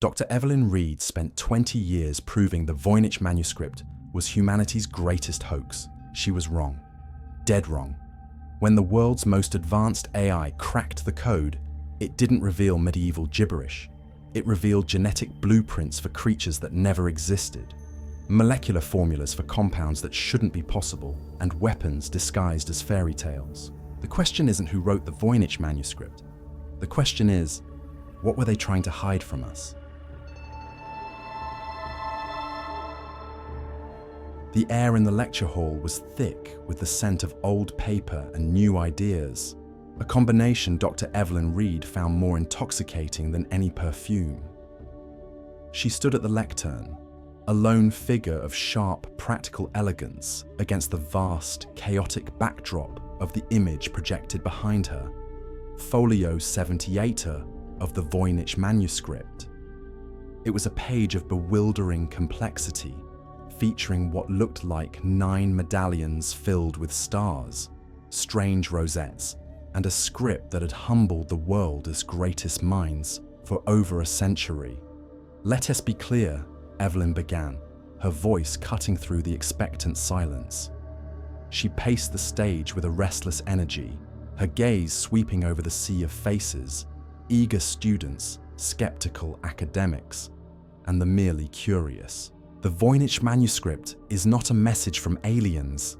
Dr. Evelyn Reed spent 20 years proving the Voynich Manuscript was humanity's greatest hoax. She was wrong. Dead wrong. When the world's most advanced AI cracked the code, it didn't reveal medieval gibberish. It revealed genetic blueprints for creatures that never existed, molecular formulas for compounds that shouldn't be possible, and weapons disguised as fairy tales. The question isn't who wrote the Voynich Manuscript. The question is, what were they trying to hide from us? The air in the lecture hall was thick with the scent of old paper and new ideas, a combination Dr. Evelyn Reed found more intoxicating than any perfume. She stood at the lectern, a lone figure of sharp, practical elegance against the vast, chaotic backdrop of the image projected behind her, Folio 78 of the Voynich Manuscript. It was a page of bewildering complexity, featuring what looked like 9 medallions filled with stars, strange rosettes, and a script that had humbled the world's greatest minds for over a century. "Let us be clear," Evelyn began, her voice cutting through the expectant silence. She paced the stage with a restless energy, her gaze sweeping over the sea of faces, eager students, skeptical academics, and the merely curious. The Voynich Manuscript is not a message from aliens.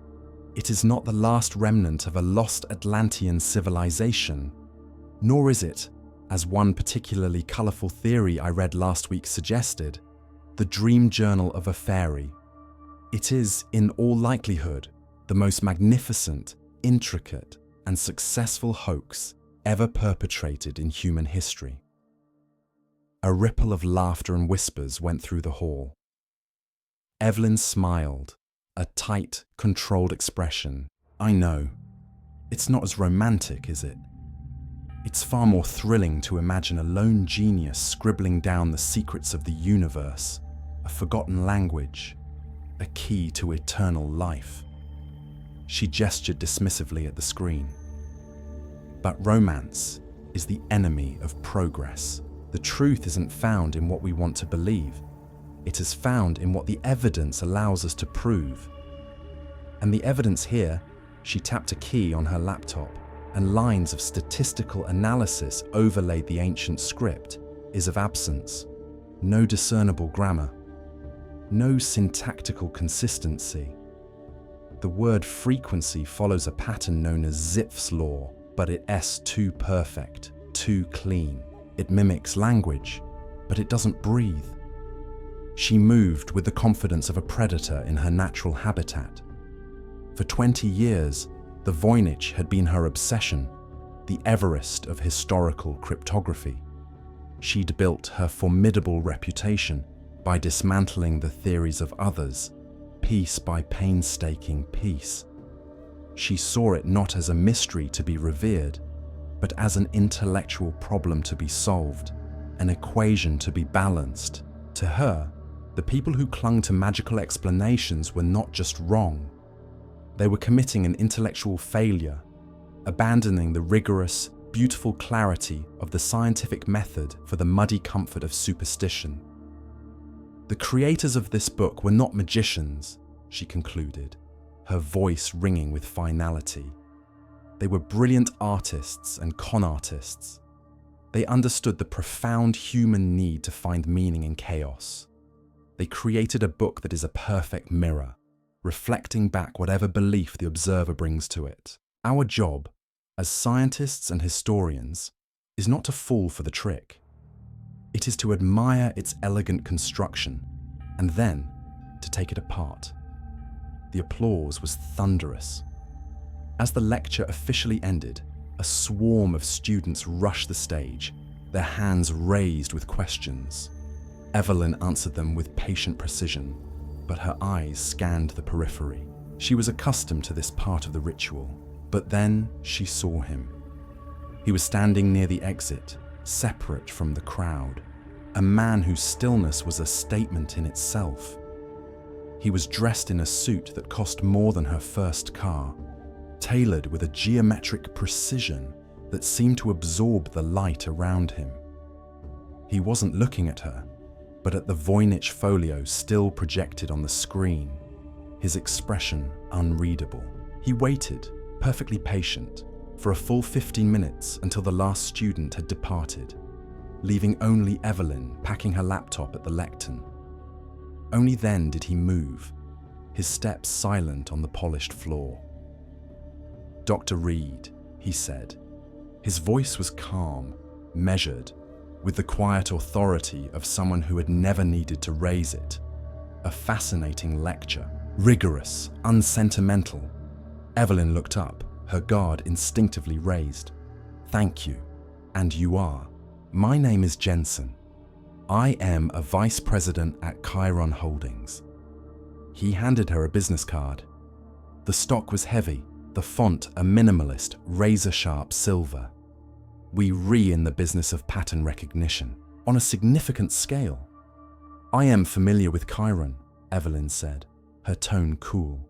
It is not the last remnant of a lost Atlantean civilization, nor is it, as one particularly colourful theory I read last week suggested, the dream journal of a fairy. It is, in all likelihood, the most magnificent, intricate, and successful hoax ever perpetrated in human history. A ripple of laughter and whispers went through the hall. Evelyn smiled, a tight, controlled expression. "I know. It's not as romantic, is it? It's far more thrilling to imagine a lone genius scribbling down the secrets of the universe, a forgotten language, a key to eternal life." She gestured dismissively at the screen. "But romance is the enemy of progress. The truth isn't found in what we want to believe. It is found in what the evidence allows us to prove. And the evidence here," she tapped a key on her laptop, and lines of statistical analysis overlaid the ancient script, "is of absence. No discernible grammar. No syntactical consistency. The word frequency follows a pattern known as Zipf's law, but it's too perfect, too clean. It mimics language, but it doesn't breathe." She moved with the confidence of a predator in her natural habitat. For 20 years, the Voynich had been her obsession, the Everest of historical cryptography. She'd built her formidable reputation by dismantling the theories of others, piece by painstaking piece. She saw it not as a mystery to be revered, but as an intellectual problem to be solved, an equation to be balanced. To her, the people who clung to magical explanations were not just wrong. They were committing an intellectual failure, abandoning the rigorous, beautiful clarity of the scientific method for the muddy comfort of superstition. "The creators of this book were not magicians," she concluded, her voice ringing with finality. "They were brilliant artists and con artists. They understood the profound human need to find meaning in chaos. They created a book that is a perfect mirror, reflecting back whatever belief the observer brings to it. Our job, as scientists and historians, is not to fall for the trick. It is to admire its elegant construction, and then to take it apart." The applause was thunderous. As the lecture officially ended, a swarm of students rushed the stage, their hands raised with questions. Evelyn answered them with patient precision, but her eyes scanned the periphery. She was accustomed to this part of the ritual, but then she saw him. He was standing near the exit, separate from the crowd, a man whose stillness was a statement in itself. He was dressed in a suit that cost more than her first car, tailored with a geometric precision that seemed to absorb the light around him. He wasn't looking at her, but at the Voynich folio still projected on the screen, his expression unreadable. He waited, perfectly patient, for a full 15 minutes until the last student had departed, leaving only Evelyn packing her laptop at the lectern. Only then did he move, his steps silent on the polished floor. "Dr. Reed," he said. His voice was calm, measured, with the quiet authority of someone who had never needed to raise it. A fascinating lecture, rigorous, unsentimental. Evelyn looked up, her guard instinctively raised. "Thank you. And you are?" "My name is Jensen. I am a vice president at Chiron Holdings." He handed her a business card. The stock was heavy, the font a minimalist, razor-sharp silver. "We in the business of pattern recognition, on a significant scale." "I am familiar with Chiron," Evelyn said, her tone cool.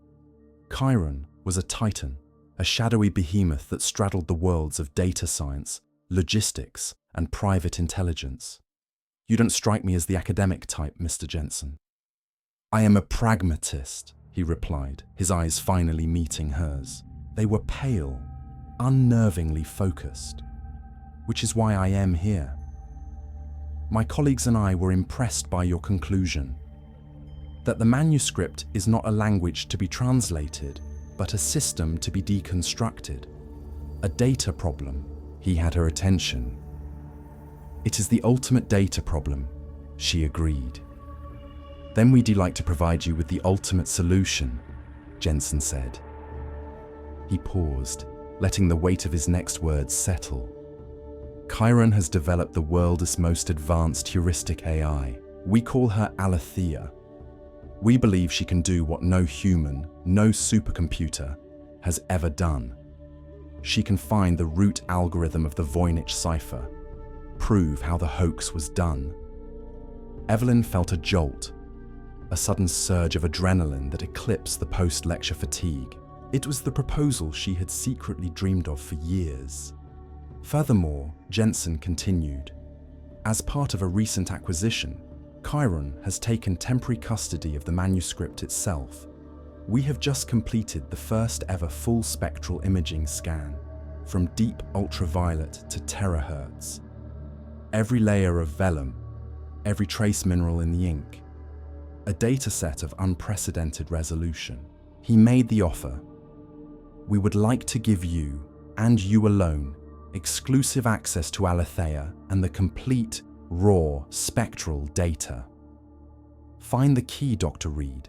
Chiron was a titan, a shadowy behemoth that straddled the worlds of data science, logistics, and private intelligence. "You don't strike me as the academic type, Mr. Jensen." "I am a pragmatist," he replied, his eyes finally meeting hers. They were pale, unnervingly focused. "Which is why I am here. My colleagues and I were impressed by your conclusion that the manuscript is not a language to be translated, but a system to be deconstructed. A data problem." He had her attention. "It is the ultimate data problem," she agreed. "Then we'd like to provide you with the ultimate solution," Jensen said. He paused, letting the weight of his next words settle. "Chiron has developed the world's most advanced heuristic AI. We call her Aletheia. We believe she can do what no human, no supercomputer, has ever done. She can find the root algorithm of the Voynich cipher, prove how the hoax was done." Evelyn felt a jolt, a sudden surge of adrenaline that eclipsed the post-lecture fatigue. It was the proposal she had secretly dreamed of for years. Furthermore, Jensen continued, "As part of a recent acquisition, Chiron has taken temporary custody of the manuscript itself. We have just completed the first ever full spectral imaging scan, from deep ultraviolet to terahertz. Every layer of vellum, every trace mineral in the ink. A dataset of unprecedented resolution." He made the offer. "We would like to give you, and you alone, exclusive access to Aletheia and the complete, raw, spectral data. Find the key, Dr. Reed.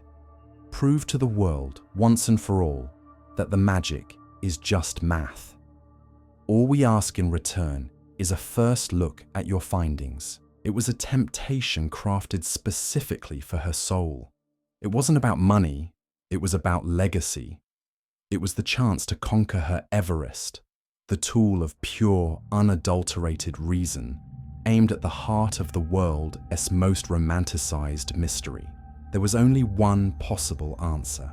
Prove to the world, once and for all, that the magic is just math. All we ask in return is a first look at your findings." It was a temptation crafted specifically for her soul. It wasn't about money, it was about legacy. It was the chance to conquer her Everest, the tool of pure, unadulterated reason, aimed at the heart of the world's most romanticized mystery. There was only one possible answer.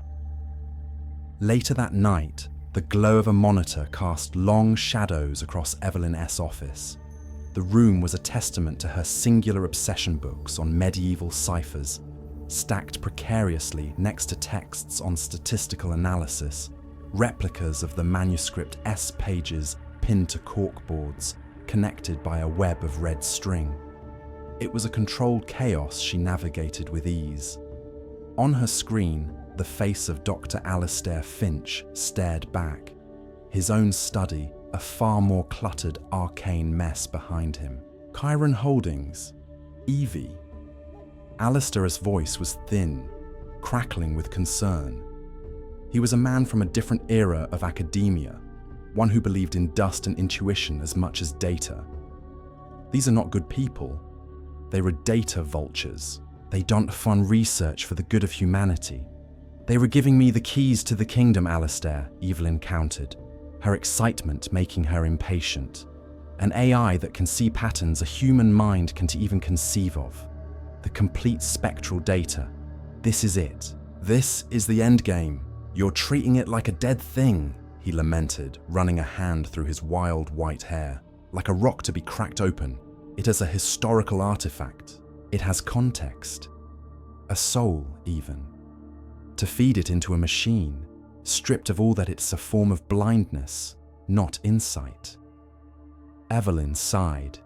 Later that night, the glow of a monitor cast long shadows across Evelyn's office. The room was a testament to her singular obsession books on medieval ciphers, stacked precariously next to texts on statistical analysis, replicas of the manuscript's pages pinned to corkboards, connected by a web of red string. It was a controlled chaos she navigated with ease. On her screen, the face of Dr. Alistair Finch stared back, his own study a far more cluttered, arcane mess behind him. "Chiron Holdings, Evie." Alistair's voice was thin, crackling with concern. He was a man from a different era of academia, one who believed in dust and intuition as much as data. "These are not good people. They were data vultures. They don't fund research for the good of humanity." "They were giving me the keys to the kingdom, Alistair," Evelyn countered, her excitement making her impatient. "An AI that can see patterns a human mind can't even conceive of. The complete spectral data. This is it. This is the endgame. You're treating it like a dead thing," he lamented, running a hand through his wild white hair. "Like a rock to be cracked open. It is a historical artifact. It has context, a soul even. To feed it into a machine, stripped of all that, it's a form of blindness, not insight. Evelyn sighed.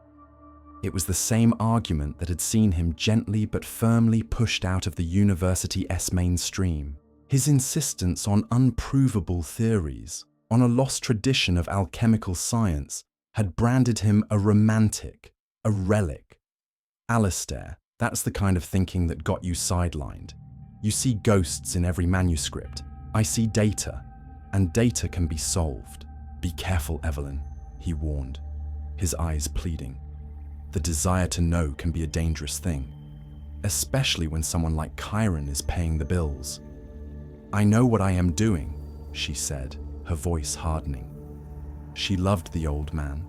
It was the same argument that had seen him gently but firmly pushed out of the university's mainstream. His insistence on unprovable theories, on a lost tradition of alchemical science, had branded him a romantic, a relic. Alistair, that's the kind of thinking that got you sidelined. You see ghosts in every manuscript. I see data, and data can be solved. Be careful, Evelyn, he warned, his eyes pleading. The desire to know can be a dangerous thing, especially when someone like Chiron is paying the bills. I know what I am doing, she said, her voice hardening. She loved the old man,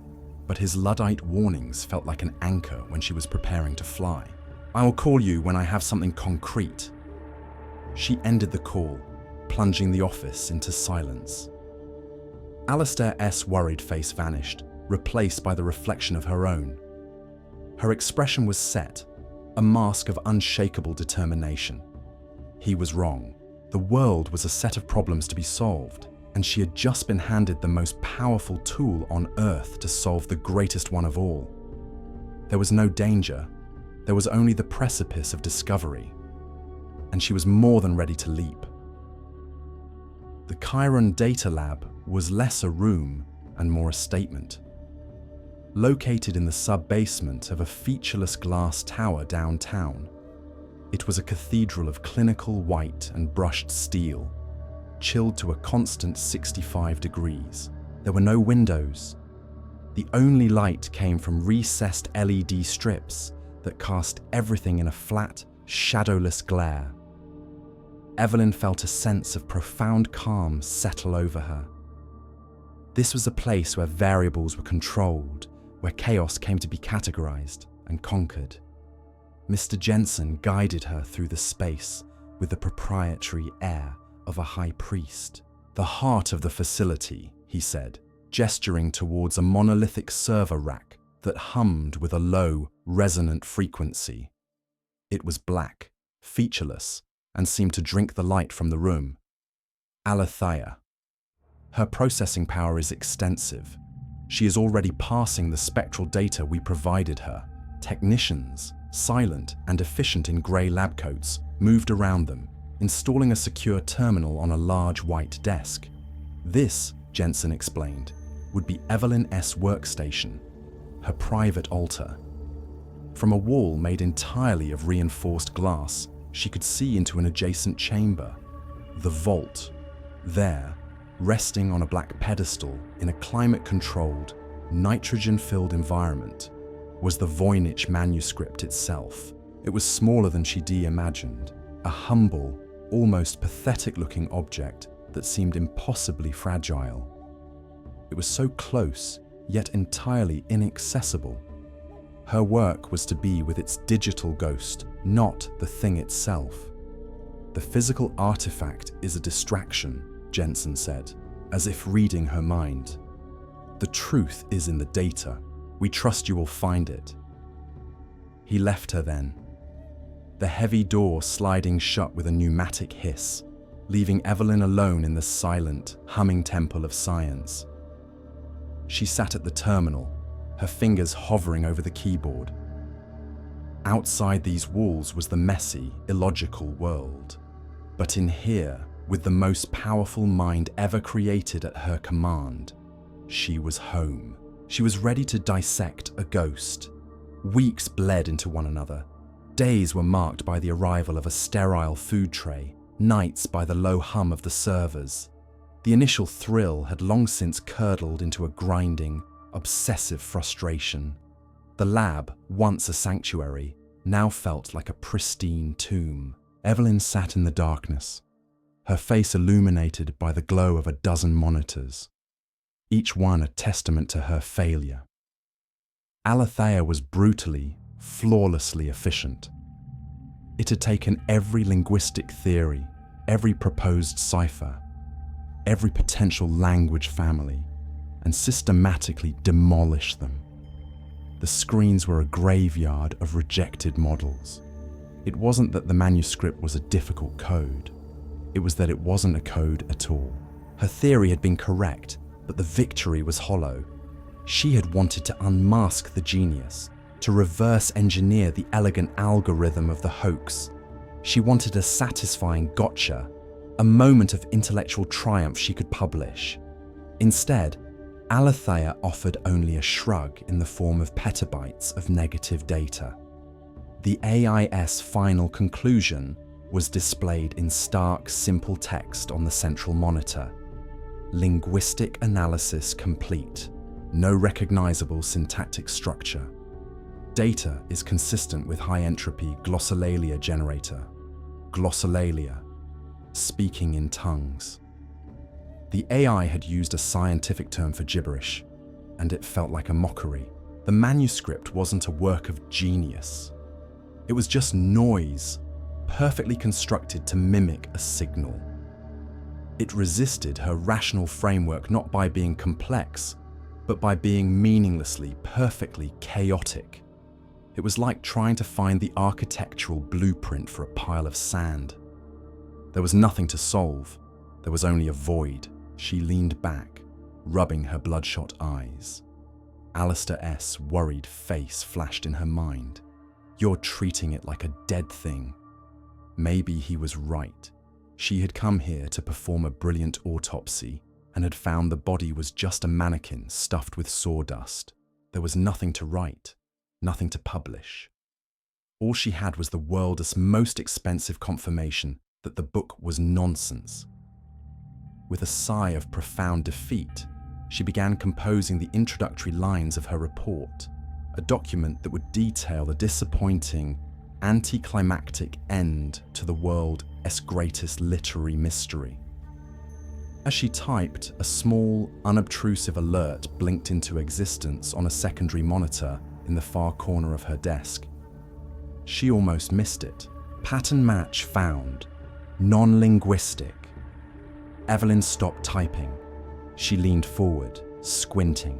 but his Luddite warnings felt like an anchor when she was preparing to fly. I will call you when I have something concrete. She ended the call, plunging the office into silence. Alistair's worried face vanished, replaced by the reflection of her own. Her expression was set, a mask of unshakable determination. He was wrong. The world was a set of problems to be solved, and she had just been handed the most powerful tool on Earth to solve the greatest one of all. There was no danger. There was only the precipice of discovery, and she was more than ready to leap. The Chiron Data Lab was less a room and more a statement. Located in the sub-basement of a featureless glass tower downtown, it was a cathedral of clinical white and brushed steel, chilled to a constant 65 degrees. There were no windows. The only light came from recessed LED strips that cast everything in a flat, shadowless glare. Evelyn felt a sense of profound calm settle over her. This was a place where variables were controlled, where chaos came to be categorized and conquered. Mr. Jensen guided her through the space with the proprietary air of a high priest. The heart of the facility, he said, gesturing towards a monolithic server rack that hummed with a low, resonant frequency. It was black, featureless, and seemed to drink the light from the room. Aletheia. Her processing power is extensive. She is already parsing the spectral data we provided her. Technicians, silent and efficient in grey lab coats, moved around them, installing a secure terminal on a large white desk. This, Jensen explained, would be Evelyn's workstation, her private altar. From a wall made entirely of reinforced glass, she could see into an adjacent chamber. The vault. There, resting on a black pedestal in a climate-controlled, nitrogen-filled environment, was the Voynich Manuscript itself. It was smaller than she'd imagined, a humble, almost pathetic-looking object that seemed impossibly fragile. It was so close, yet entirely inaccessible. Her work was to be with its digital ghost, not the thing itself. The physical artifact is a distraction, Jensen said, as if reading her mind. The truth is in the data. We trust you will find it. He left her then, the heavy door sliding shut with a pneumatic hiss, leaving Evelyn alone in the silent, humming temple of science. She sat at the terminal, her fingers hovering over the keyboard. Outside these walls was the messy, illogical world. But in here, with the most powerful mind ever created at her command, she was home. She was ready to dissect a ghost. Weeks bled into one another. Days were marked by the arrival of a sterile food tray, nights by the low hum of the servers. The initial thrill had long since curdled into a grinding, obsessive frustration. The lab, once a sanctuary, now felt like a pristine tomb. Evelyn sat in the darkness, her face illuminated by the glow of a dozen monitors, each one a testament to her failure. Aletheia was brutally, flawlessly efficient. It had taken every linguistic theory, every proposed cipher, every potential language family, and systematically demolished them. The screens were a graveyard of rejected models. It wasn't that the manuscript was a difficult code. It was that it wasn't a code at all. Her theory had been correct, but the victory was hollow. She had wanted to unmask the genius, to reverse engineer the elegant algorithm of the hoax. She wanted a satisfying gotcha, a moment of intellectual triumph she could publish. Instead, Aletheia offered only a shrug in the form of petabytes of negative data. The AIS final conclusion was displayed in stark, simple text on the central monitor. Linguistic analysis complete. No recognizable syntactic structure. Data is consistent with high-entropy glossolalia generator. Glossolalia, speaking in tongues. The AI had used a scientific term for gibberish, and it felt like a mockery. The manuscript wasn't a work of genius. It was just noise, perfectly constructed to mimic a signal. It resisted her rational framework not by being complex, but by being meaninglessly, perfectly chaotic. It was like trying to find the architectural blueprint for a pile of sand. There was nothing to solve. There was only a void. She leaned back, rubbing her bloodshot eyes. Alistair's worried face flashed in her mind. You're treating it like a dead thing. Maybe he was right. She had come here to perform a brilliant autopsy and had found the body was just a mannequin stuffed with sawdust. There was nothing to write, nothing to publish. All she had was the world's most expensive confirmation that the book was nonsense. With a sigh of profound defeat, she began composing the introductory lines of her report, a document that would detail the disappointing, anticlimactic end to the world's greatest literary mystery. As she typed, a small, unobtrusive alert blinked into existence on a secondary monitor in the far corner of her desk. She almost missed it. Pattern match found. Non-linguistic. Evelyn stopped typing. She leaned forward, squinting.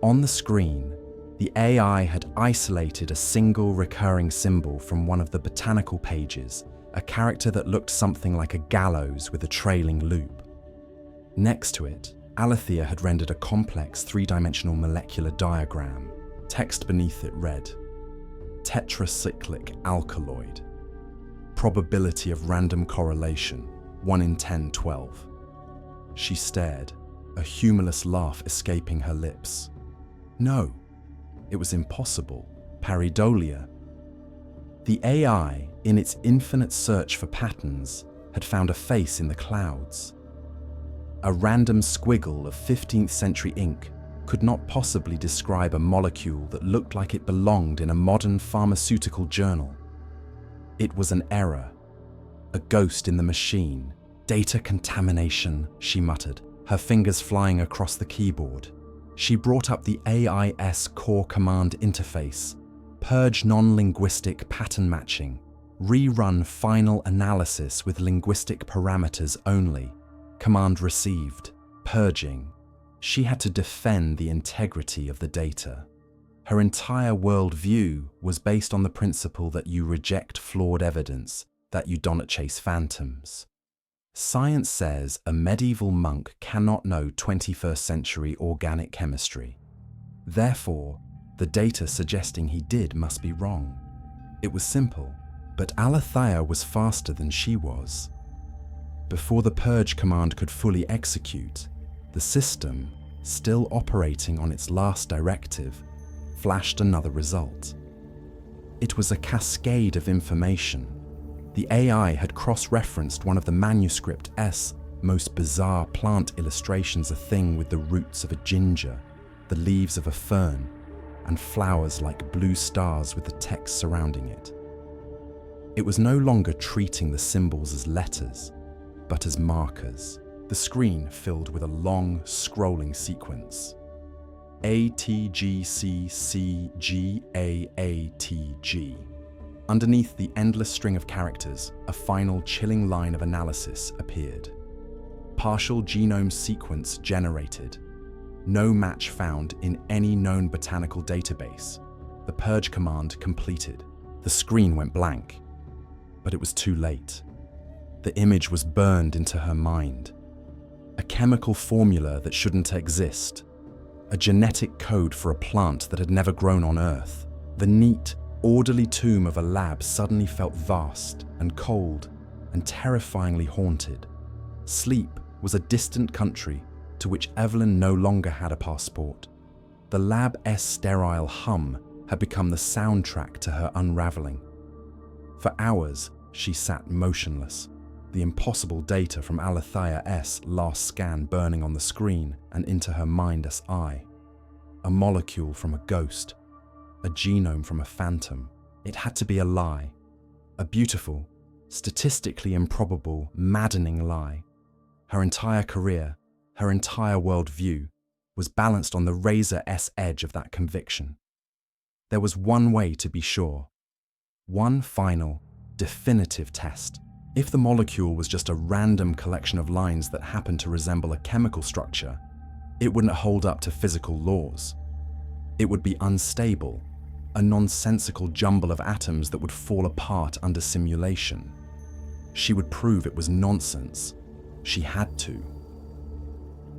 On the screen, the AI had isolated a single recurring symbol from one of the botanical pages, a character that looked something like a gallows with a trailing loop. Next to it, Aletheia had rendered a complex three-dimensional molecular diagram. Text beneath it read, tetracyclic alkaloid. Probability of random correlation, 1 in 10, 12. She stared, a humorless laugh escaping her lips. No, it was impossible. Pareidolia. The AI, in its infinite search for patterns, had found a face in the clouds. A random squiggle of 15th century ink could not possibly describe a molecule that looked like it belonged in a modern pharmaceutical journal. It was an error, a ghost in the machine. Data contamination, she muttered, her fingers flying across the keyboard. She brought up the AIS core command interface, purge non-linguistic pattern matching, rerun final analysis with linguistic parameters only. Command received, purging. She had to defend the integrity of the data. Her entire worldview was based on the principle that you reject flawed evidence, that you don't chase phantoms. Science says a medieval monk cannot know 21st century organic chemistry. Therefore, the data suggesting he did must be wrong. It was simple, but Aletheia was faster than she was. Before the purge command could fully execute, the system, still operating on its last directive, flashed another result. It was a cascade of information. The AI had cross-referenced one of the manuscript's most bizarre plant illustrations, a thing with the roots of a ginger, the leaves of a fern, and flowers like blue stars with the text surrounding it. It was no longer treating the symbols as letters, but as markers. The screen filled with a long, scrolling sequence. ATGCCGAATG. Underneath the endless string of characters, a final chilling line of analysis appeared. Partial genome sequence generated. no match found in any known botanical database. The purge command completed. The screen went blank. But it was too late. The image was burned into her mind. A chemical formula that shouldn't exist. A genetic code for a plant that had never grown on Earth. The neat, orderly tomb of a lab suddenly felt vast and cold and terrifyingly haunted. Sleep was a distant country to which Evelyn no longer had a passport. The lab's sterile hum had become the soundtrack to her unraveling. For hours, she sat motionless, the impossible data from Aletheia's last scan burning on the screen and into her mind's eye. A molecule from a ghost, a genome from a phantom. It had to be a lie. A beautiful, statistically improbable, maddening lie. Her entire career, her entire worldview, was balanced on the razor's edge of that conviction. There was one way to be sure. One final, definitive test. If the molecule was just a random collection of lines that happened to resemble a chemical structure, it wouldn't hold up to physical laws. It would be unstable, a nonsensical jumble of atoms that would fall apart under simulation. She would prove it was nonsense. She had to.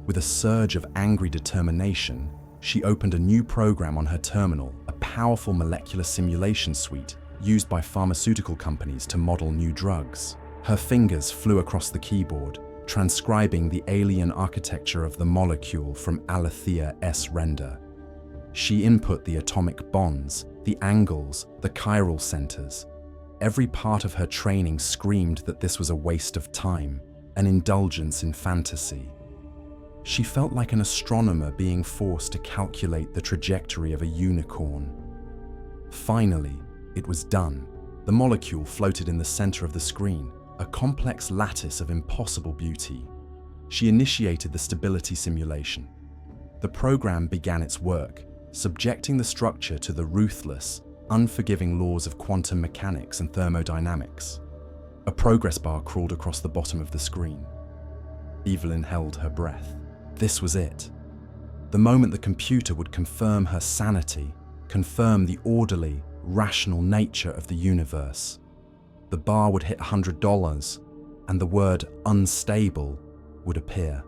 With a surge of angry determination, she opened a new program on her terminal, a powerful molecular simulation suite used by pharmaceutical companies to model new drugs. Her fingers flew across the keyboard, transcribing the alien architecture of the molecule from Aletheia's render. She input the atomic bonds, the angles, the chiral centers. Every part of her training screamed that this was a waste of time, an indulgence in fantasy. She felt like an astronomer being forced to calculate the trajectory of a unicorn. Finally, it was done. The molecule floated in the center of the screen, a complex lattice of impossible beauty. She initiated the stability simulation. The program began its work, subjecting the structure to the ruthless, unforgiving laws of quantum mechanics and thermodynamics. A progress bar crawled across the bottom of the screen. Evelyn held her breath. This was it. The moment the computer would confirm her sanity, confirm the orderly, rational nature of the universe. The bar would hit $100, and the word unstable would appear.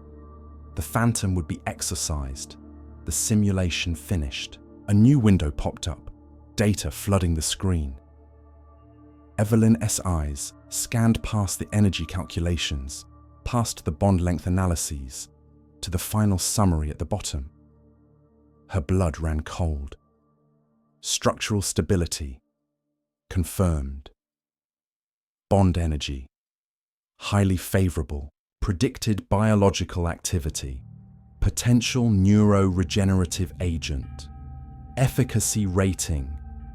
The phantom would be exorcised, the simulation finished. A new window popped up, data flooding the screen. Evelyn's eyes scanned past the energy calculations, past the bond length analyses, to the final summary at the bottom. Her blood ran cold. Structural stability, confirmed. Bond energy, highly favorable. Predicted biological activity, potential neuroregenerative agent. Efficacy rating,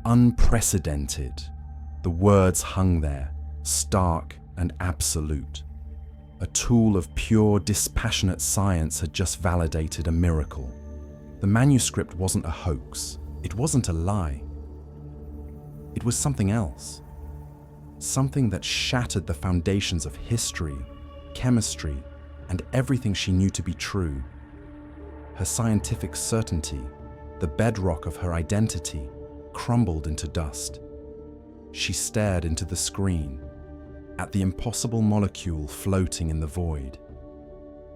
unprecedented. The words hung there, stark and absolute. A tool of pure, dispassionate science had just validated a miracle. The manuscript wasn't a hoax. It wasn't a lie. It was something else. Something that shattered the foundations of history, chemistry, and everything she knew to be true. Her scientific certainty, the bedrock of her identity, crumbled into dust. She stared into the screen, at the impossible molecule floating in the void,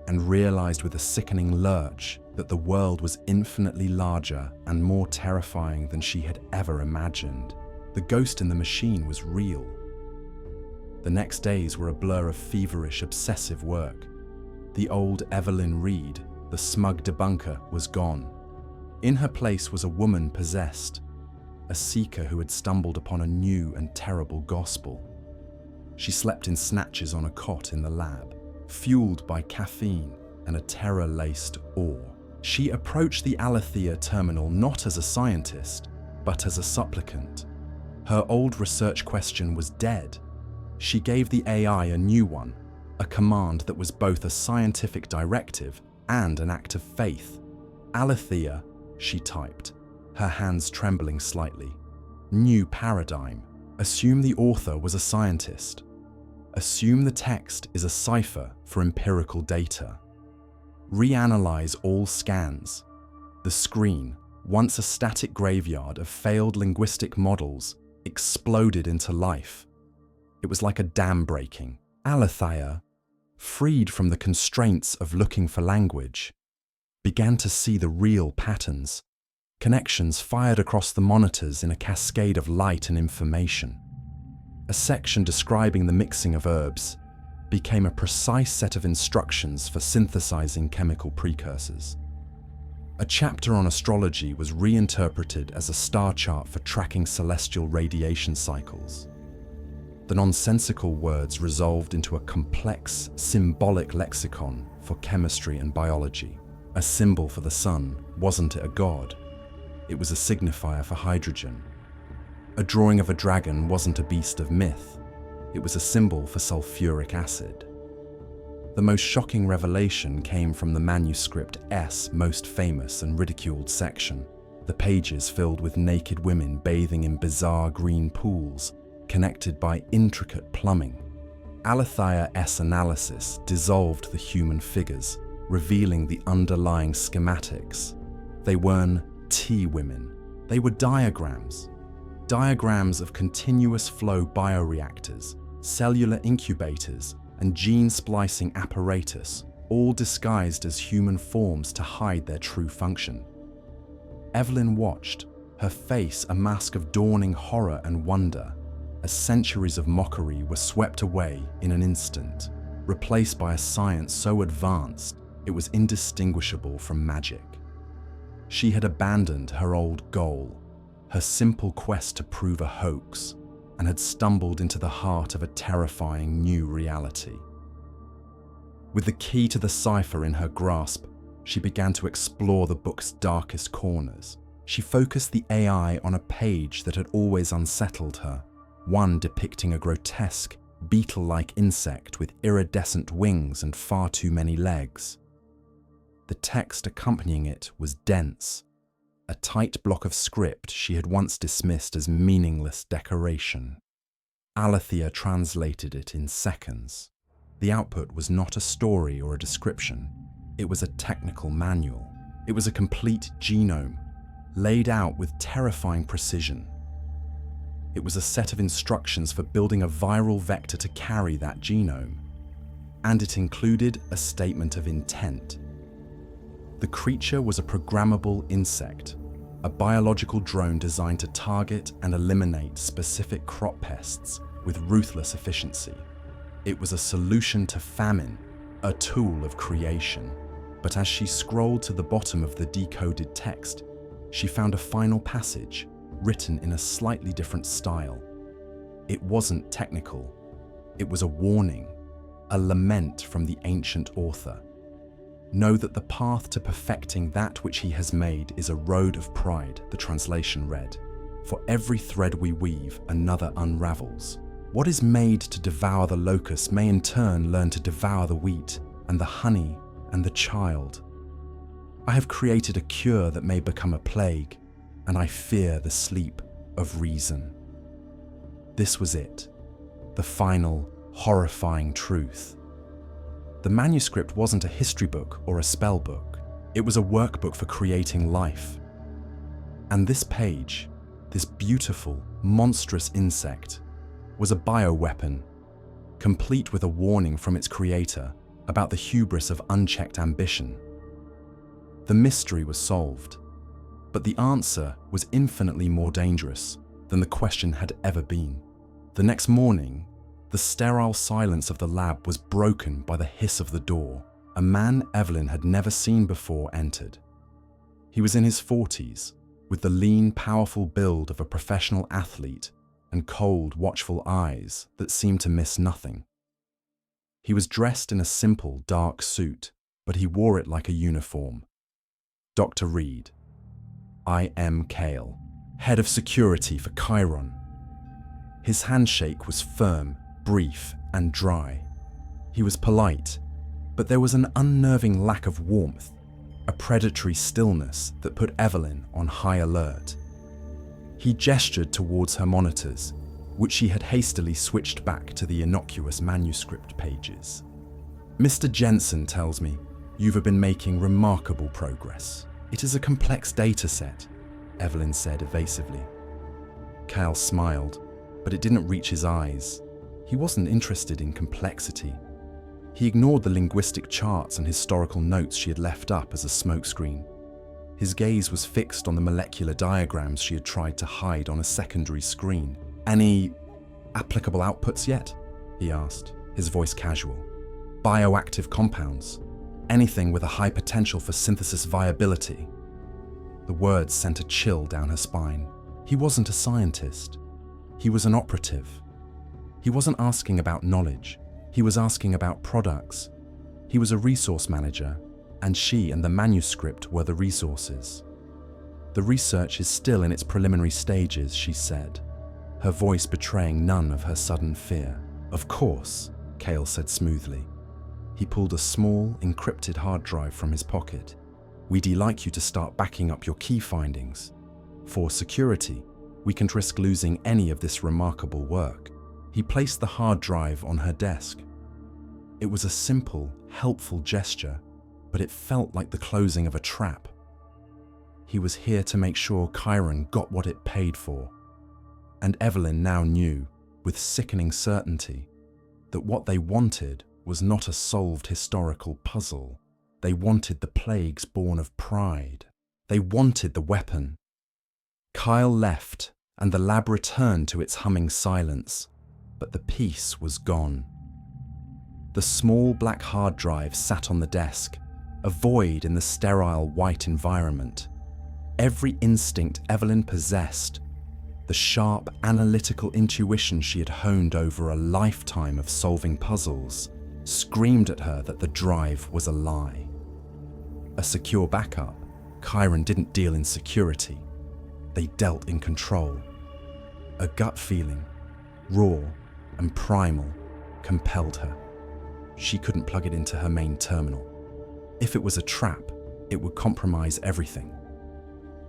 and realized with a sickening lurch that the world was infinitely larger and more terrifying than she had ever imagined. The ghost in the machine was real. The next days were a blur of feverish, obsessive work. The old Evelyn Reed, the smug debunker, was gone. In her place was a woman possessed, a seeker who had stumbled upon a new and terrible gospel. She slept in snatches on a cot in the lab, fueled by caffeine and a terror-laced awe. She approached the Aletheia terminal not as a scientist, but as a supplicant. Her old research question was dead. She gave the AI a new one, a command that was both a scientific directive and an act of faith. Aletheia, she typed, her hands trembling slightly. New paradigm. Assume the author was a scientist. Assume the text is a cipher for empirical data. reanalyze all scans. The screen, once a static graveyard of failed linguistic models, exploded into life. It was like a dam breaking. Aletheia, freed from the constraints of looking for language, began to see the real patterns, connections fired across the monitors in a cascade of light and information. A section describing the mixing of herbs became a precise set of instructions for synthesizing chemical precursors. A chapter on astrology was reinterpreted as a star chart for tracking celestial radiation cycles. The nonsensical words resolved into a complex, symbolic lexicon for chemistry and biology. A symbol for the sun, wasn't it a god? It was a signifier for hydrogen. A drawing of a dragon wasn't a beast of myth. It was a symbol for sulfuric acid. The most shocking revelation came from the manuscript S' most famous and ridiculed section, the pages filled with naked women bathing in bizarre green pools, connected by intricate plumbing. Aletheia's analysis dissolved the human figures, revealing the underlying schematics. They weren't tea women. They were diagrams. Diagrams of continuous flow bioreactors, cellular incubators, and gene splicing apparatus, all disguised as human forms to hide their true function. Evelyn watched, her face a mask of dawning horror and wonder, as centuries of mockery were swept away in an instant, replaced by a science so advanced it was indistinguishable from magic. She had abandoned her old goal, her simple quest to prove a hoax, and had stumbled into the heart of a terrifying new reality. With the key to the cipher in her grasp, she began to explore the book's darkest corners. She focused the AI on a page that had always unsettled her, one depicting a grotesque, beetle-like insect with iridescent wings and far too many legs. The text accompanying it was dense, a tight block of script she had once dismissed as meaningless decoration. Aletheia translated it in seconds. The output was not a story or a description. It was a technical manual. It was a complete genome, laid out with terrifying precision. It was a set of instructions for building a viral vector to carry that genome. And it included a statement of intent. The creature was a programmable insect, a biological drone designed to target and eliminate specific crop pests with ruthless efficiency. It was a solution to famine, a tool of creation. But as she scrolled to the bottom of the decoded text, she found a final passage, written in a slightly different style. It wasn't technical. It was a warning, a lament from the ancient author. Know that the path to perfecting that which he has made is a road of pride, the translation read. For every thread we weave, another unravels. What is made to devour the locust may in turn learn to devour the wheat, and the honey, and the child. I have created a cure that may become a plague, and I fear the sleep of reason. This was it, the final, horrifying truth. The manuscript wasn't a history book or a spell book. It was a workbook for creating life. And this page, this beautiful, monstrous insect, was a bioweapon, complete with a warning from its creator about the hubris of unchecked ambition. The mystery was solved, but the answer was infinitely more dangerous than the question had ever been. The next morning, the sterile silence of the lab was broken by the hiss of the door. A man Evelyn had never seen before entered. He was in his 40s, with the lean, powerful build of a professional athlete and cold, watchful eyes that seemed to miss nothing. He was dressed in a simple, dark suit, but he wore it like a uniform. Dr. Reed. I am Kale, head of security for Chiron. His handshake was firm, brief, and dry. He was polite, but there was an unnerving lack of warmth, a predatory stillness that put Evelyn on high alert. He gestured towards her monitors, which she had hastily switched back to the innocuous manuscript pages. Mr. Jensen tells me "You've been making remarkable progress. It is a complex data set," Evelyn said evasively. Kyle smiled, but it didn't reach his eyes. He wasn't interested in complexity. He ignored the linguistic charts and historical notes she had left up as a smokescreen. His gaze was fixed on the molecular diagrams she had tried to hide on a secondary screen. "Any applicable outputs yet?" he asked, his voice casual. "Bioactive compounds? Anything with a high potential for synthesis viability?" The words sent a chill down her spine. He wasn't a scientist. He was an operative. He wasn't asking about knowledge. He was asking about products. He was a resource manager, and she and the manuscript were the resources. "The research is still in its preliminary stages," she said, her voice betraying none of her sudden fear. "Of course," Cale said smoothly. He pulled a small, encrypted hard drive from his pocket. "We'd like you to start backing up your key findings. For security, we can't risk losing any of this remarkable work." He placed the hard drive on her desk. It was a simple, helpful gesture, but it felt like the closing of a trap. He was here to make sure Chiron got what it paid for. And Evelyn now knew, with sickening certainty, that what they wanted was not a solved historical puzzle. They wanted the plagues born of pride. They wanted the weapon. Kyle left, and the lab returned to its humming silence, but the peace was gone. The small black hard drive sat on the desk, a void in the sterile white environment. Every instinct Evelyn possessed, the sharp analytical intuition she had honed over a lifetime of solving puzzles, screamed at her that the drive was a lie. A secure backup, Chiron didn't deal in security. They dealt in control. A gut feeling, raw and primal, compelled her. She couldn't plug it into her main terminal. If it was a trap, it would compromise everything.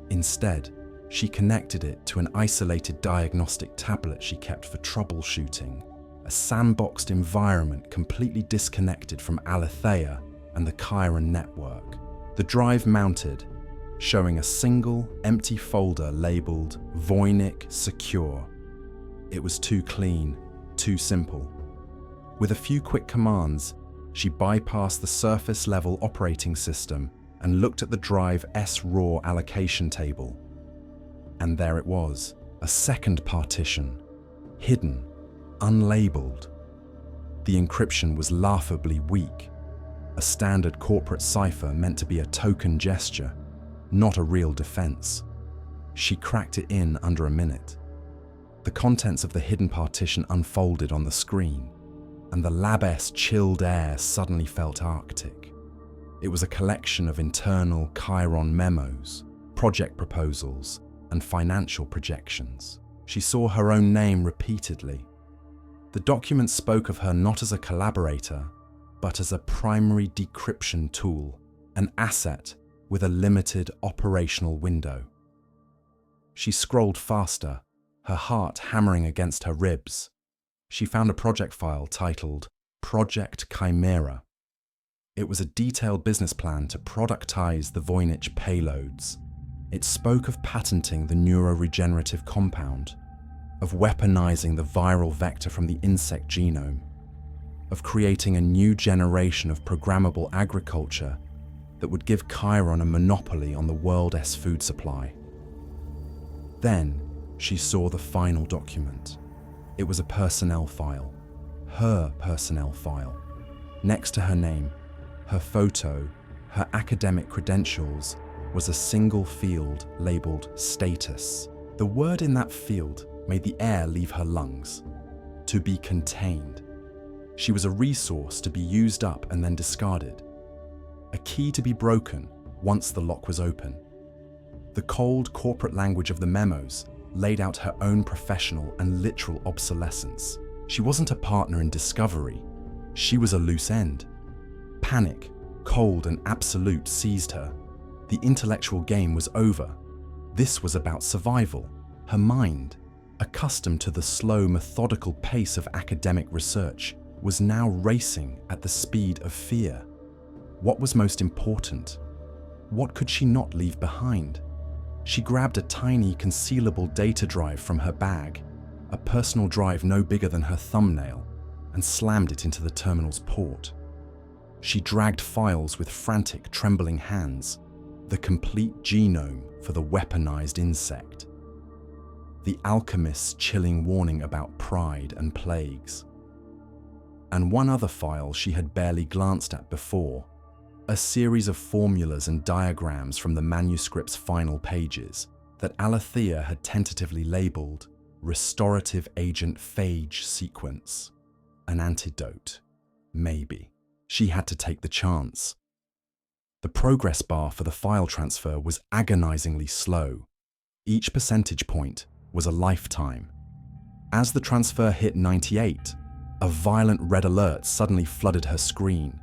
Instead, she connected it to an isolated diagnostic tablet she kept for troubleshooting, a sandboxed environment completely disconnected from Aletheia and the Chiron network. The drive mounted, showing a single, empty folder labeled Voynich Secure. It was too clean, too simple. With a few quick commands, she bypassed the surface-level operating system and looked at the drive S-RAW allocation table. And there it was, a second partition, hidden, unlabeled. The encryption was laughably weak, a standard corporate cipher meant to be a token gesture, not a real defense. She cracked it in under a minute. The contents of the hidden partition unfolded on the screen, and the lab-esque chilled air suddenly felt arctic. It was a collection of internal Chiron memos, project proposals, and financial projections. She saw her own name repeatedly. The document spoke of her not as a collaborator, but as a primary decryption tool, an asset with a limited operational window. She scrolled faster, her heart hammering against her ribs. She found a project file titled Project Chimera. It was a detailed business plan to productize the Voynich payloads. It spoke of patenting the neuroregenerative compound, of weaponizing the viral vector from the insect genome, of creating a new generation of programmable agriculture that would give Chiron a monopoly on the world's food supply. Then she saw the final document. It was a personnel file, her personnel file. Next to her name, her photo, her academic credentials, was a single field labeled status. The word in that field made the air leave her lungs. To be contained. She was a resource to be used up and then discarded. A key to be broken once the lock was open. The cold corporate language of the memos laid out her own professional and literal obsolescence. She wasn't a partner in discovery. She was a loose end. Panic, cold and absolute, seized her. The intellectual game was over. This was about survival. Her mind, accustomed to the slow, methodical pace of academic research, was now racing at the speed of fear. What was most important? What could she not leave behind? She grabbed a tiny concealable data drive from her bag, a personal drive no bigger than her thumbnail, and slammed it into the terminal's port. She dragged files with frantic, trembling hands, the complete genome for the weaponized insect. The Alchemist's chilling warning about pride and plagues. And one other file she had barely glanced at before, a series of formulas and diagrams from the manuscript's final pages that Aletheia had tentatively labeled Restorative Agent Phage Sequence. An antidote. Maybe. She had to take the chance. The progress bar for the file transfer was agonizingly slow. Each percentage point was a lifetime. As the transfer hit 98, a violent red alert suddenly flooded her screen,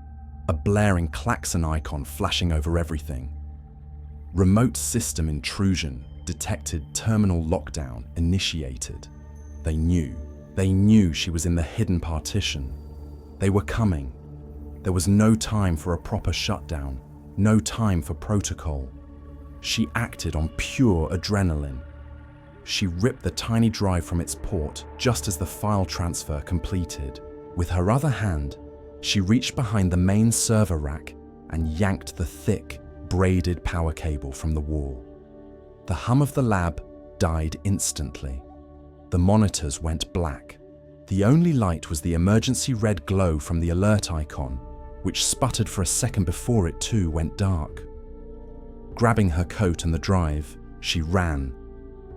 a blaring klaxon icon flashing over everything. Remote system intrusion detected, terminal lockdown initiated. They knew she was in the hidden partition. They were coming. There was no time for a proper shutdown, no time for protocol. She acted on pure adrenaline. She ripped the tiny drive from its port just as the file transfer completed. With her other hand, she reached behind the main server rack and yanked the thick, braided power cable from the wall. The hum of the lab died instantly. The monitors went black. The only light was the emergency red glow from the alert icon, which sputtered for a second before it too went dark. Grabbing her coat and the drive, she ran,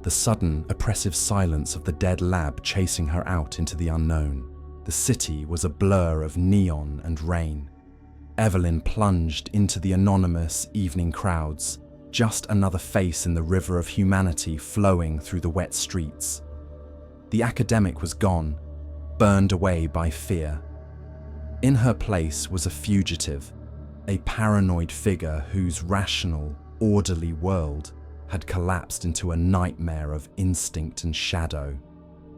the sudden, oppressive silence of the dead lab chasing her out into the unknown. The city was a blur of neon and rain. Evelyn plunged into the anonymous evening crowds, just another face in the river of humanity flowing through the wet streets. The academic was gone, burned away by fear. In her place was a fugitive, a paranoid figure whose rational, orderly world had collapsed into a nightmare of instinct and shadow.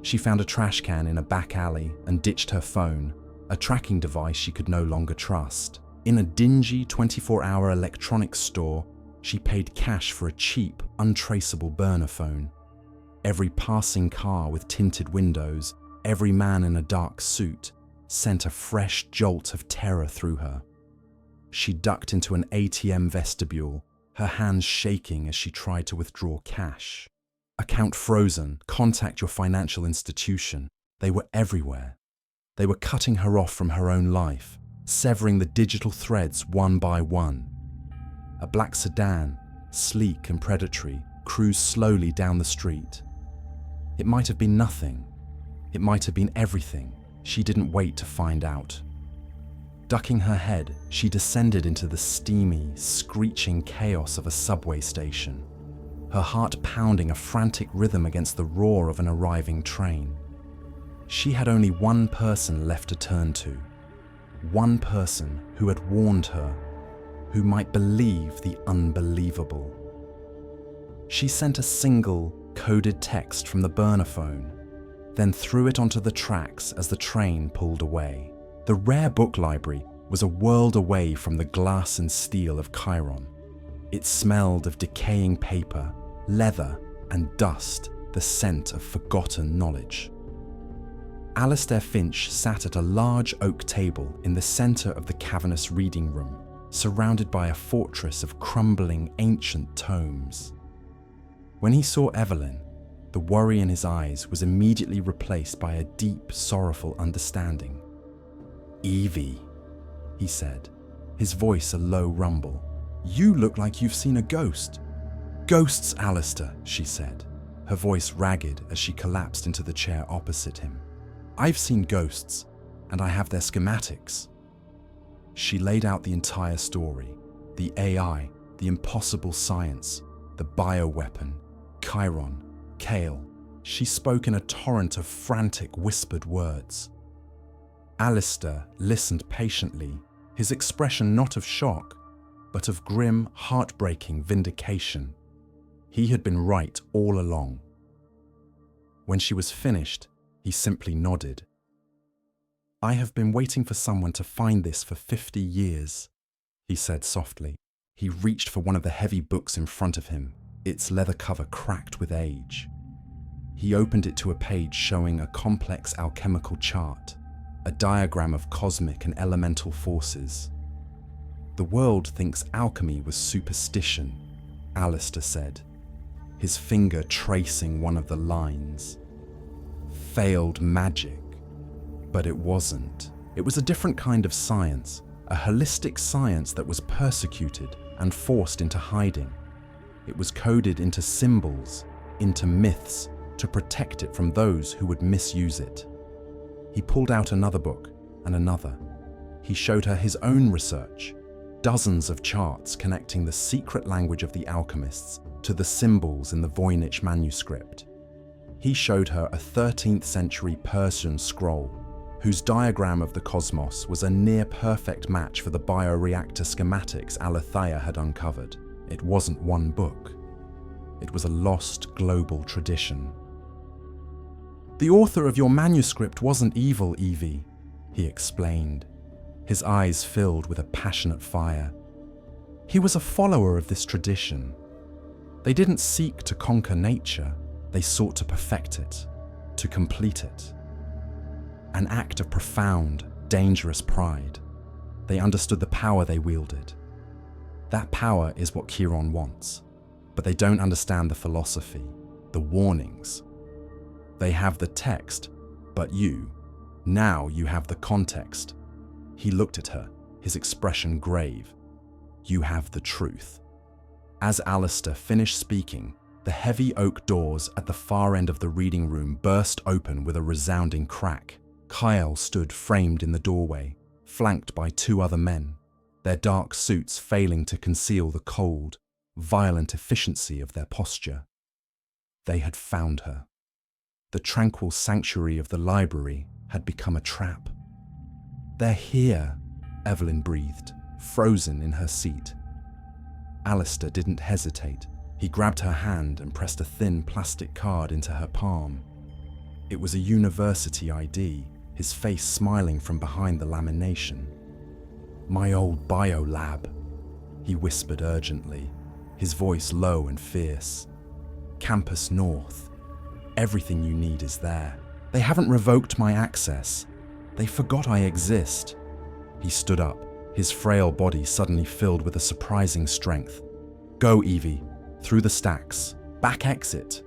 She found a trash can in a back alley and ditched her phone, a tracking device she could no longer trust. In a dingy 24-hour electronics store, she paid cash for a cheap, untraceable burner phone. Every passing car with tinted windows, every man in a dark suit, sent a fresh jolt of terror through her. She ducked into an ATM vestibule, her hands shaking as she tried to withdraw cash. Account frozen, contact your financial institution. They were everywhere. They were cutting her off from her own life, severing the digital threads one by one. A black sedan, sleek and predatory, cruised slowly down the street. It might have been nothing. It might have been everything. She didn't wait to find out. Ducking her head, she descended into the steamy, screeching chaos of a subway station, her heart pounding a frantic rhythm against the roar of an arriving train. She had only one person left to turn to, one person who had warned her, who might believe the unbelievable. She sent a single, coded text from the burner phone, then threw it onto the tracks as the train pulled away. The rare book library was a world away from the glass and steel of Chiron. It smelled of decaying paper, leather, and dust, the scent of forgotten knowledge. Alistair Finch sat at a large oak table in the center of the cavernous reading room, surrounded by a fortress of crumbling ancient tomes. When he saw Evelyn, the worry in his eyes was immediately replaced by a deep, sorrowful understanding. "Evie," he said, his voice a low rumble. "You look like you've seen a ghost." "Ghosts, Alistair," she said, her voice ragged as she collapsed into the chair opposite him. "I've seen ghosts, and I have their schematics." She laid out the entire story, the AI, the impossible science, the bioweapon, Chiron, Kale. She spoke in a torrent of frantic, whispered words. Alistair listened patiently, his expression not of shock, but of grim, heartbreaking vindication. He had been right all along. When she was finished, he simply nodded. "I have been waiting for someone to find this for 50 years. he said softly. He reached for one of the heavy books in front of him, its leather cover cracked with age. He opened it to a page showing a complex alchemical chart, a diagram of cosmic and elemental forces. "The world thinks alchemy was superstition," Alistair said, his finger tracing one of the lines. "Failed magic." But it wasn't. It was a different kind of science, a holistic science that was persecuted and forced into hiding. It was coded into symbols, into myths, to protect it from those who would misuse it. He pulled out another book and another. He showed her his own research, dozens of charts connecting the secret language of the alchemists to the symbols in the Voynich Manuscript. He showed her a 13th century Persian scroll, whose diagram of the cosmos was a near-perfect match for the bioreactor schematics Aletheia had uncovered. It wasn't one book. It was a lost global tradition. "The author of your manuscript wasn't evil, Evie," he explained, his eyes filled with a passionate fire. "He was a follower of this tradition. They didn't seek to conquer nature, they sought to perfect it, to complete it. An act of profound, dangerous pride. They understood the power they wielded. That power is what Chiron wants, but they don't understand the philosophy, the warnings. They have the text, but now you have the context." He looked at her, his expression grave. "You have the truth." As Alistair finished speaking, the heavy oak doors at the far end of the reading room burst open with a resounding crack. Kyle stood framed in the doorway, flanked by two other men, their dark suits failing to conceal the cold, violent efficiency of their posture. They had found her. The tranquil sanctuary of the library had become a trap. "They're here," Evelyn breathed, frozen in her seat. Alistair didn't hesitate. He grabbed her hand and pressed a thin plastic card into her palm. It was a university ID, his face smiling from behind the lamination. "My old bio lab," he whispered urgently, his voice low and fierce. "Campus North. Everything you need is there. They haven't revoked my access. They forgot I exist." He stood up, his frail body suddenly filled with a surprising strength. "Go, Evie, through the stacks, back exit."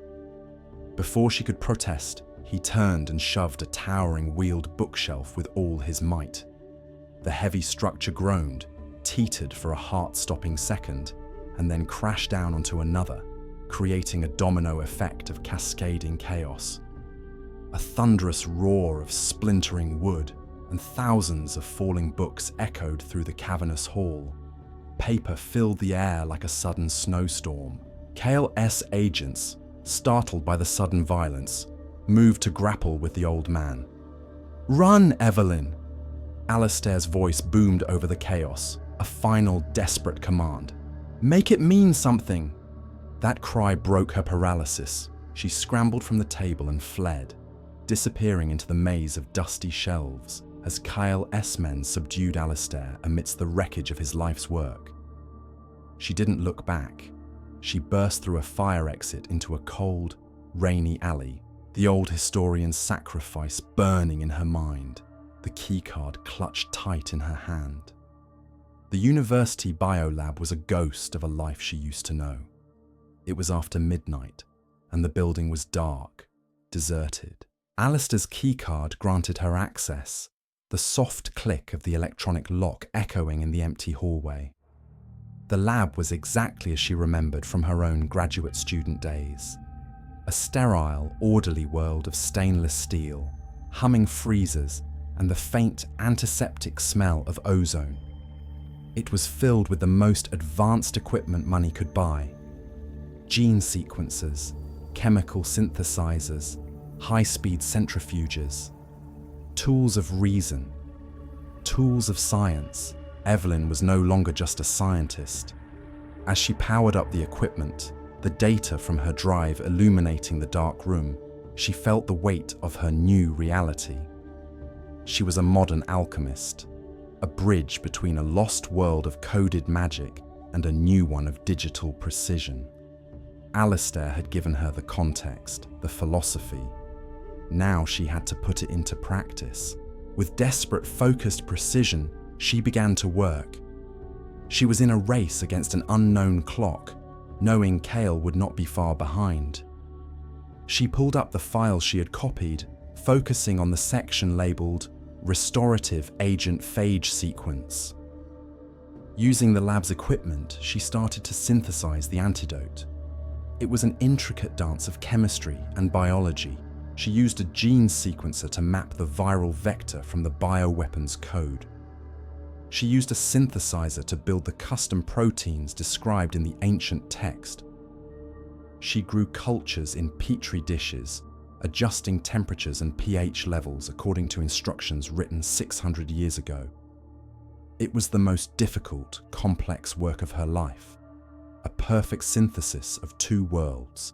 Before she could protest, he turned and shoved a towering wheeled bookshelf with all his might. The heavy structure groaned, teetered for a heart-stopping second, and then crashed down onto another, creating a domino effect of cascading chaos. A thunderous roar of splintering wood and thousands of falling books echoed through the cavernous hall. Paper filled the air like a sudden snowstorm. KLS agents, startled by the sudden violence, moved to grapple with the old man. "Run, Evelyn!" Alistair's voice boomed over the chaos, a final desperate command. "Make it mean something!" That cry broke her paralysis. She scrambled from the table and fled, disappearing into the maze of dusty shelves as Kyle S-men subdued Alistair amidst the wreckage of his life's work. She didn't look back. She burst through a fire exit into a cold, rainy alley, the old historian's sacrifice burning in her mind, the keycard clutched tight in her hand. The university biolab was a ghost of a life she used to know. It was after midnight, and the building was dark, deserted. Alistair's keycard granted her access, the soft click of the electronic lock echoing in the empty hallway. The lab was exactly as she remembered from her own graduate student days. A sterile, orderly world of stainless steel, humming freezers, and the faint antiseptic smell of ozone. It was filled with the most advanced equipment money could buy. Gene sequencers, chemical synthesizers, high-speed centrifuges. Tools of reason, tools of science. Evelyn was no longer just a scientist. As she powered up the equipment, the data from her drive illuminating the dark room, she felt the weight of her new reality. She was a modern alchemist, a bridge between a lost world of coded magic and a new one of digital precision. Alistair had given her the context, the philosophy. Now she had to put it into practice. With desperate, focused precision, she began to work. She was in a race against an unknown clock, knowing Cale would not be far behind. She pulled up the file she had copied, focusing on the section labeled Restorative Agent Phage Sequence. Using the lab's equipment, she started to synthesize the antidote. It was an intricate dance of chemistry and biology. She used a gene sequencer to map the viral vector from the bioweapon's code. She used a synthesizer to build the custom proteins described in the ancient text. She grew cultures in petri dishes, adjusting temperatures and pH levels according to instructions written 600 years ago. It was the most difficult, complex work of her life, a perfect synthesis of two worlds.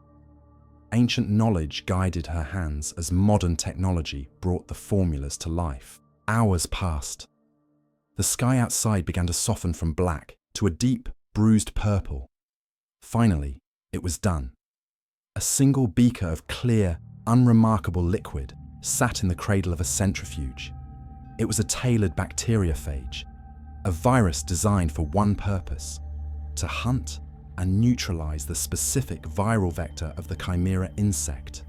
Ancient knowledge guided her hands as modern technology brought the formulas to life. Hours passed. The sky outside began to soften from black to a deep, bruised purple. Finally, it was done. A single beaker of clear, unremarkable liquid sat in the cradle of a centrifuge. It was a tailored bacteriophage, a virus designed for one purpose: to hunt and neutralize the specific viral vector of the chimera insect,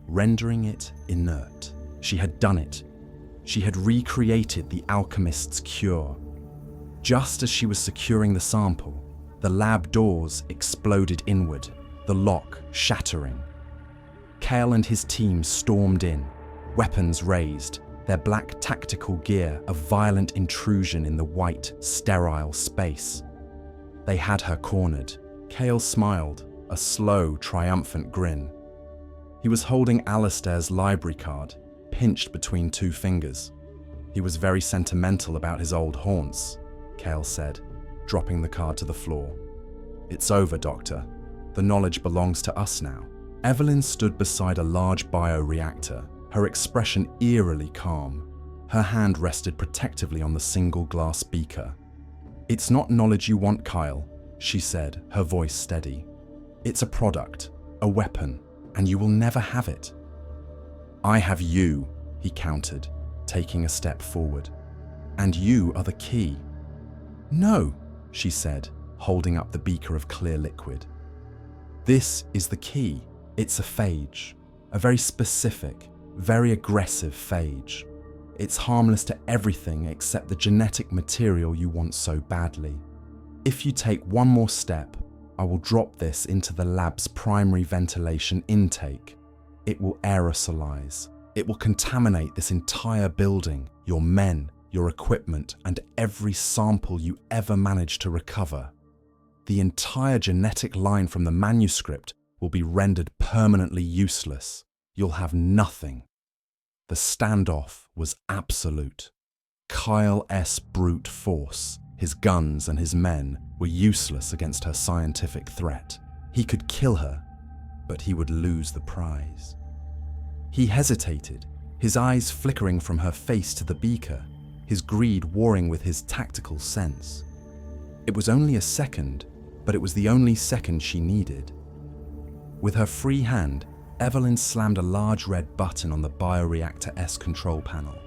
rendering it inert. She had done it. She had recreated the alchemist's cure. Just as she was securing the sample, the lab doors exploded inward, the lock shattering. Cale and his team stormed in, weapons raised, their black tactical gear a violent intrusion in the white, sterile space. They had her cornered. Cale smiled, a slow, triumphant grin. He was holding Alistair's library card, pinched between two fingers. He was very sentimental about his old haunts, Cale said, dropping the card to the floor. It's over, Doctor. The knowledge belongs to us now. Evelyn stood beside a large bioreactor, her expression eerily calm. Her hand rested protectively on the single glass beaker. It's not knowledge you want, Kyle, she said, her voice steady. It's a product, a weapon, and you will never have it. I have you, he countered, taking a step forward. And you are the key. No, she said, holding up the beaker of clear liquid. This is the key. It's a phage, a very specific, very aggressive phage. It's harmless to everything except the genetic material you want so badly. If you take one more step, I will drop this into the lab's primary ventilation intake. It will aerosolize. It will contaminate this entire building, your men, your equipment, and every sample you ever manage to recover. The entire genetic line from the manuscript will be rendered permanently useless. You'll have nothing. The standoff was absolute. Kyle S. brute force, his guns and his men, were useless against her scientific threat. He could kill her, but he would lose the prize. He hesitated, his eyes flickering from her face to the beaker, his greed warring with his tactical sense. It was only a second, but it was the only second she needed. With her free hand, Evelyn slammed a large red button on the bioreactor S control panel.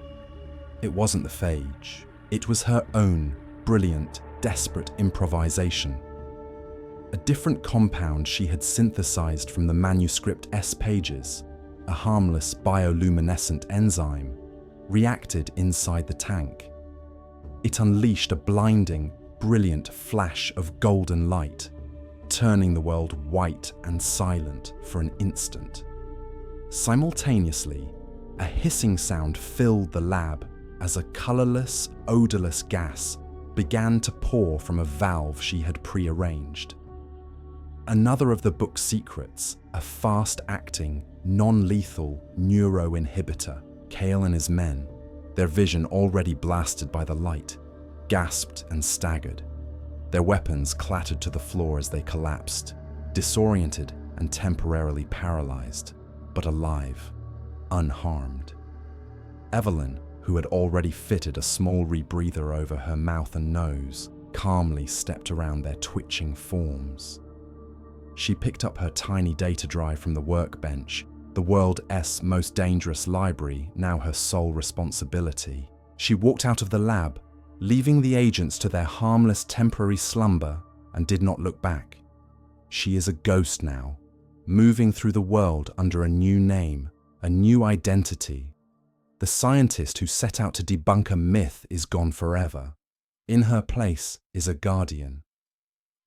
It wasn't the phage. It was her own brilliant, desperate improvisation. A different compound she had synthesized from the manuscript S pages, a harmless bioluminescent enzyme, reacted inside the tank. It unleashed a blinding, brilliant flash of golden light, turning the world white and silent for an instant. Simultaneously, a hissing sound filled the lab as a colorless, odorless gas began to pour from a valve she had prearranged. Another of the book's secrets, a fast-acting, non-lethal neuroinhibitor, Cale and his men, their vision already blasted by the light, gasped and staggered. Their weapons clattered to the floor as they collapsed, disoriented and temporarily paralyzed, but alive, unharmed. Evelyn, who had already fitted a small rebreather over her mouth and nose, calmly stepped around their twitching forms. She picked up her tiny data drive from the workbench, the world's most dangerous library, now her sole responsibility. She walked out of the lab, leaving the agents to their harmless temporary slumber, and did not look back. She is a ghost now, moving through the world under a new name, a new identity. The scientist who set out to debunk a myth is gone forever. In her place is a guardian.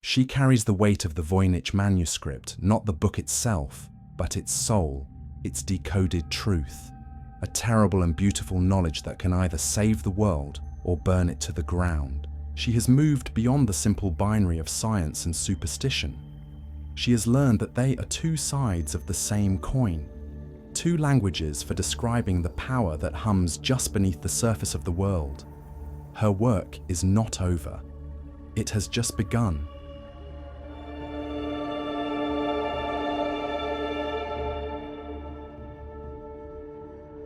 She carries the weight of the Voynich Manuscript, not the book itself, but its soul, its decoded truth, a terrible and beautiful knowledge that can either save the world or burn it to the ground. She has moved beyond the simple binary of science and superstition. She has learned that they are two sides of the same coin, two languages for describing the power that hums just beneath the surface of the world. Her work is not over. It has just begun.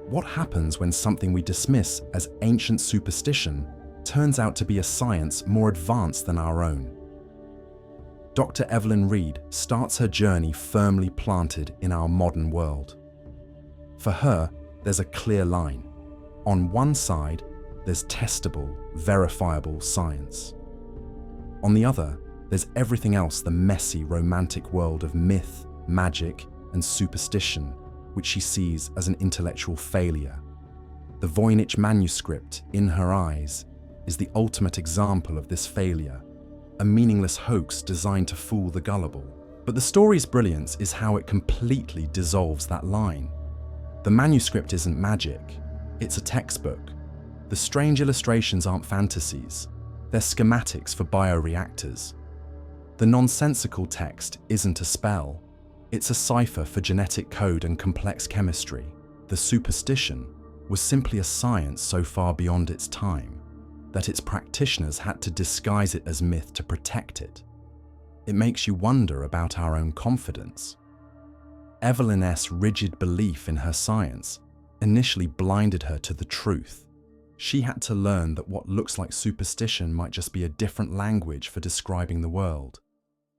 What happens when something we dismiss as ancient superstition turns out to be a science more advanced than our own? Dr. Evelyn Reed starts her journey firmly planted in our modern world. For her, there's a clear line. On one side, there's testable, verifiable science. On the other, there's everything else, the messy, romantic world of myth, magic, and superstition, which she sees as an intellectual failure. The Voynich Manuscript, in her eyes, is the ultimate example of this failure, a meaningless hoax designed to fool the gullible. But the story's brilliance is how it completely dissolves that line. The manuscript isn't magic, it's a textbook. The strange illustrations aren't fantasies, they're schematics for bioreactors. The nonsensical text isn't a spell, it's a cipher for genetic code and complex chemistry. The superstition was simply a science so far beyond its time that its practitioners had to disguise it as myth to protect it. It makes you wonder about our own confidence. Evelyn's rigid belief in her science initially blinded her to the truth. She had to learn that what looks like superstition might just be a different language for describing the world.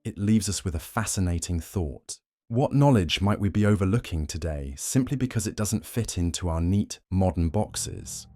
It leaves us with a fascinating thought. What knowledge might we be overlooking today simply because it doesn't fit into our neat, modern boxes?